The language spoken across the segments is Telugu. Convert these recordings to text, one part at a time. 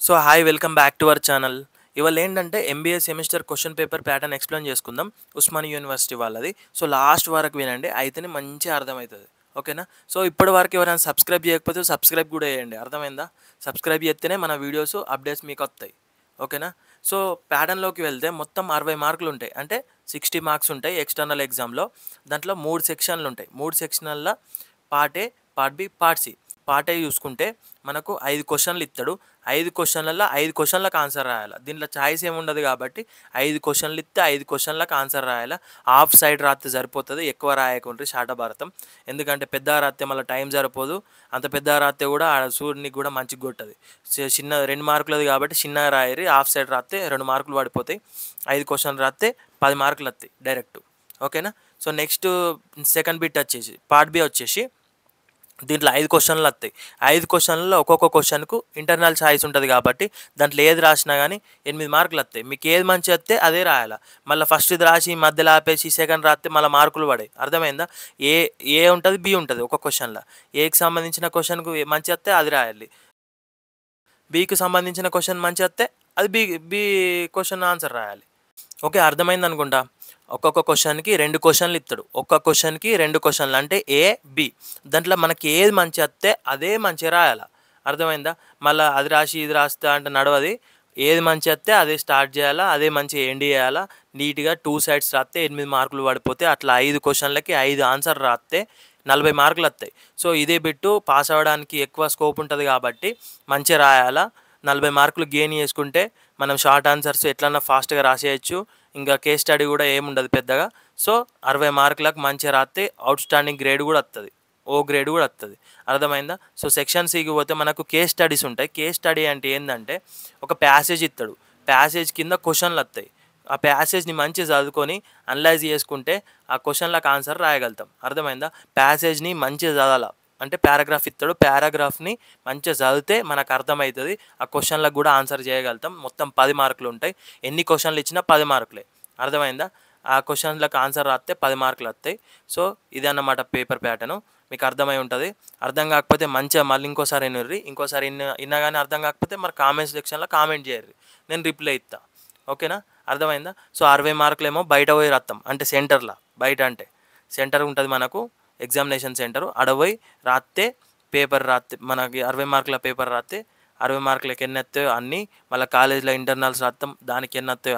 So hi welcome back to our channel. ఇవాళ ఏంటంటే MBA semester question paper pattern explain చేసుకుందాం. ఉస్మానియా యూనివర్సిటీ వాళ్ళది. సో లాస్ట్ వరకు వినండి, అయితేనే మంచిగా అర్థమవుతుంది. ఓకేనా? సో ఇప్పటి వరకు ఎవరైనా సబ్స్క్రైబ్ చేయకపోతే సబ్స్క్రైబ్ కూడా చేయండి. అర్థమైందా? సబ్స్క్రైబ్ చేస్తేనే మన వీడియోస్ అప్డేట్స్ మీకు వస్తాయి. ఓకేనా? సో ప్యాటర్న్లోకి వెళ్తే మొత్తం 60 మార్కులు ఉంటాయి. అంటే 60 మార్క్స్ ఉంటాయి ఎక్స్టర్నల్ ఎగ్జామ్లో. దాంట్లో 3 సెక్షన్లు ఉంటాయి. 3 సెక్షన్ల part A, part B, part C. Part A చూసుకుంటే మనకు 5 క్వశ్చన్లు ఇస్తాడు. 5 క్వశ్చన్లలో 5 క్వశ్చన్లకు ఆన్సర్ రాయాలి. దీంట్లో ఛాయిస్ ఏముండదు కాబట్టి 5 క్వశ్చన్లు ఇస్తే 5 క్వశ్చన్లకు ఆన్సర్ రాయాలి. హాఫ్ సైడ్ రాస్తే సరిపోతుంది, ఎక్కువ రాయకుండ్రి శాట భారతం. ఎందుకంటే పెద్ద రాస్తే మళ్ళీ టైం సరిపోదు. అంత పెద్ద రాస్తే కూడా ఆ సూర్యునికి కూడా మంచిగా కొట్టదు. చిన్న 2 మార్కులది కాబట్టి చిన్నగా రాయరి. హాఫ్ సైడ్ రాస్తే 2 మార్కులు పడిపోతాయి. 5 క్వశ్చన్లు రాస్తే 10 మార్కులు వస్తాయి డైరెక్ట్. ఓకేనా? సో నెక్స్ట్ సెకండ్ బిట్ వచ్చేసి పార్ట్ బి వచ్చేసి దీంట్లో 5 క్వశ్చన్లు వస్తాయి. 5 క్వశ్చన్లలో ఒక్కొక్క క్వశ్చన్కు ఇంటర్నల్ ఛాయిస్ ఉంటుంది కాబట్టి దాంట్లో ఏది రాసినా కానీ 8 మార్కులు వస్తాయి. మీకు ఏది మంచి వస్తే అదే రాయాలి. మళ్ళీ ఫస్ట్ ఇది రాసి మధ్యలో ఆపేసి సెకండ్ రాస్తే మళ్ళీ మార్కులు పడాయి. అర్థమైందా? ఏ ఏ ఉంటుంది, బి ఉంటుంది ఒక క్వశ్చన్లో. ఏకి సంబంధించిన క్వశ్చన్కు మంచి వస్తే అది రాయాలి. బీకి సంబంధించిన క్వశ్చన్ మంచి వస్తే అది బి క్వశ్చన్ ఆన్సర్ రాయాలి. ఓకే, అర్థమైంది అనుకుంటా. ఒక్కొక్క క్వశ్చన్కి 2 క్వశ్చన్లు ఇస్తాడు. ఒక్క క్వశ్చన్కి 2 క్వశ్చన్లు అంటే ఏ, బి. దాంట్లో మనకి ఏది మంచి వస్తే అదే మంచిగా రాయాలి. అర్థమైందా? మళ్ళీ అది రాసి ఇది రాస్తా అంటే నడవది. ఏది మంచి వస్తే అదే స్టార్ట్ చేయాలా, అదే మంచిగా ఎండ్ చేయాలా. నీట్గా 2 సైడ్స్ రాస్తే 8 మార్కులు పడిపోతే అట్లా 5 క్వశ్చన్లకి 5 ఆన్సర్ రాస్తే 40 మార్కులు వస్తాయి. సో ఇదే బిట్టు పాస్ అవ్వడానికి ఎక్కువ స్కోప్ ఉంటుంది కాబట్టి మంచిగా రాయాలా. 40 మార్కులు గెయిన్ చేసుకుంటే మనం షార్ట్ ఆన్సర్స్ ఎట్లన్నా ఫాస్ట్గా రాసేయచ్చు. ఇంకా కేస్ స్టడీ కూడా ఏముండదు పెద్దగా. సో 60 మార్కులకు మంచిగా రాస్తే అవుట్ స్టాండింగ్ గ్రేడ్ కూడా వస్తుంది, ఓ గ్రేడ్ కూడా వస్తుంది. అర్థమైందా? సో సెక్షన్ సికి పోతే మనకు కేస్ స్టడీస్ ఉంటాయి. కేస్ స్టడీ అంటే ఏంటంటే ఒక ప్యాసేజ్ ఇస్తాడు. ప్యాసేజ్ కింద క్వశ్చన్లు వస్తాయి. ఆ ప్యాసేజ్ని మంచిగా చదువుకొని అనలైజ్ చేసుకుంటే ఆ క్వశ్చన్లకు ఆన్సర్ రాయగలుగుతాం. అర్థమైందా? ప్యాసేజ్ని మంచిగా చదవాలా. అంటే పారాగ్రాఫ్ ఇస్తాడు, పారాగ్రాఫ్ని మంచిగా చదివితే మనకు అర్థమవుతుంది. ఆ క్వశ్చన్లకు కూడా ఆన్సర్ చేయగలుగుతాం. మొత్తం 10 మార్కులు ఉంటాయి. ఎన్ని క్వశ్చన్లు ఇచ్చినా 10 మార్కులే. అర్థమైందా? ఆ క్వశ్చన్లకు ఆన్సర్ రాస్తే 10 మార్కులు వస్తాయి. సో ఇది అన్నమాట పేపర్ ప్యాటర్ను. మీకు అర్థమై ఉంటుంది. అర్థం కాకపోతే మంచిగా మళ్ళీ ఇంకోసారి వినుర్రి. ఇంకోసారి విన్నా కానీ అర్థం కాకపోతే మరి కామెంట్ సెక్షన్లో కామెంట్ చేయర్రి, నేను రిప్లై ఇస్తా. ఓకేనా? అర్థమైందా? సో 60 మార్కులేమో బయట పోయి రాస్తాం. అంటే సెంటర్లో, బయట అంటే సెంటర్ ఉంటుంది మనకు, ఎగ్జామినేషన్ సెంటరు. అడపోయి రాస్తే పేపర్ రాస్తే మనకి 60 మార్కుల పేపర్ రాస్తే 60 మార్కులకి ఎన్ని వస్తాయో అన్నీ, మళ్ళీ కాలేజీలో ఇంటర్నల్స్ రాస్తాం, దానికి ఎన్ని వస్తాయో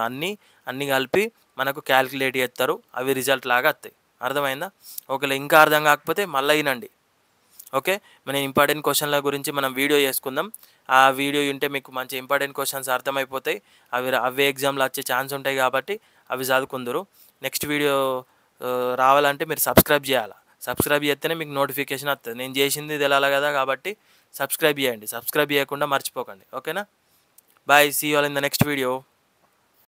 అన్నీ కలిపి మనకు క్యాలిక్యులేట్ చేస్తారు. అవి రిజల్ట్ లాగా వస్తాయి. అర్థమైందా? ఒకవేళ ఇంకా అర్థం కాకపోతే మళ్ళీ వినండి. ఓకే, మన ఇంపార్టెంట్ క్వశ్చన్ల గురించి మనం వీడియో చేసుకుందాం. ఆ వీడియో ఉంటే మీకు మంచి ఇంపార్టెంట్ క్వశ్చన్స్ అర్థమైపోతాయి. అవే ఎగ్జామ్లో వచ్చే ఛాన్స్ ఉంటాయి కాబట్టి అవి చదువుకుందరు. నెక్స్ట్ వీడియో రావాలంటే మీరు సబ్స్క్రైబ్ చేయాలి. సబ్స్క్రైబ్ చేస్తేనే మీకు నోటిఫికేషన్ వస్తుంది. నేను చేసింది తెలియాలి కదా, కాబట్టి సబ్స్క్రైబ్ చేయండి. సబ్స్క్రైబ్ చేయకుండా మర్చిపోకండి. ఓకేనా? Bye, see you all in the next video.